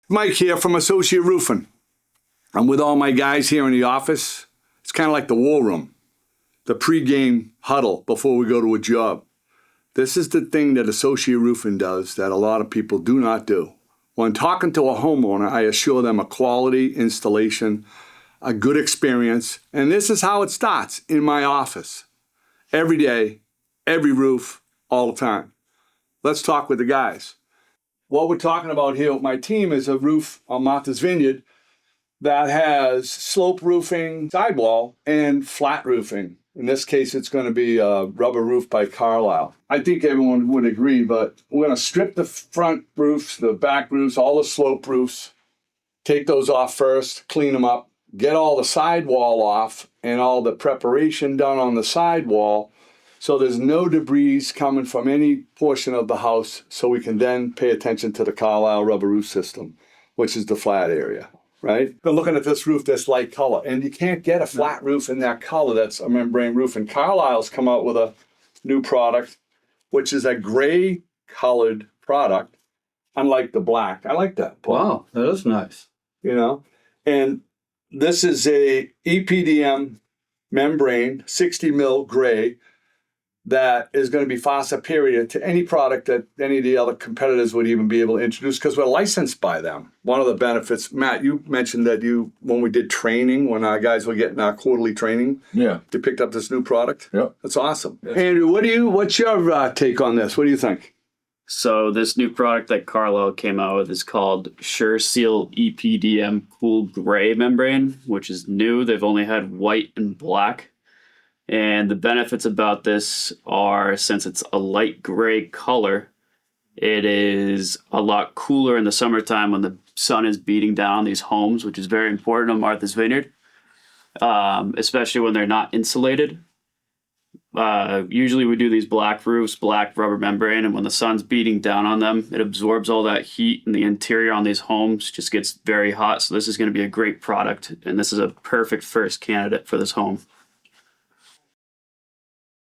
Mike here from Associate Roofing. I'm with all my guys here in the office. It's kind of like the war room, the pregame huddle before we go to a job. This is the thing that Associate Roofing does that a lot of people do not do. When talking to a homeowner, I assure them a quality installation, a good experience, and this is how it starts in my office. Every day, every roof, all the time. Let's talk with the guys. What we're talking about here with my team is a roof on Martha's Vineyard that has slope roofing, sidewall, and flat roofing. In this case, it's going to be a rubber roof by Carlisle. I think everyone would agree, but we're going to strip the front roofs, the back roofs, all the slope roofs, take those off first, clean them up, get all the sidewall off and all the preparation done on the sidewall so there's no debris coming from any portion of the house, so we can then pay attention to the Carlisle rubber roof system, which is the flat area, right? Been looking at this roof, this light color, and you can't get a flat roof in that color that's a membrane roof. And Carlisle's come out with a new product, which is a gray colored product, unlike the black. I like that, Paul. Wow, that is nice. You know, and this is a EPDM membrane, 60 mil gray, that is going to be far superior to any product that any of the other competitors would even be able to introduce because we're licensed by them. One of the benefits, Matt, you mentioned that when we did training, when our guys were getting our quarterly training, Yeah. they picked up this new product. Yep. That's awesome. Yes. Andrew, what's your take on this? What do you think? So this new product that Carlisle came out with is called SureSeal EPDM Cool Gray Membrane, which is new. They've only had white and black. And the benefits about this are, since it's a light gray color, it is a lot cooler in the summertime when the sun is beating down on these homes, which is very important on Martha's Vineyard, especially when they're not insulated. Usually we do these black roofs, black rubber membrane, and when the sun's beating down on them, it absorbs all that heat, and the interior on these homes just gets very hot. So this is going to be a great product, and this is a perfect first candidate for this home.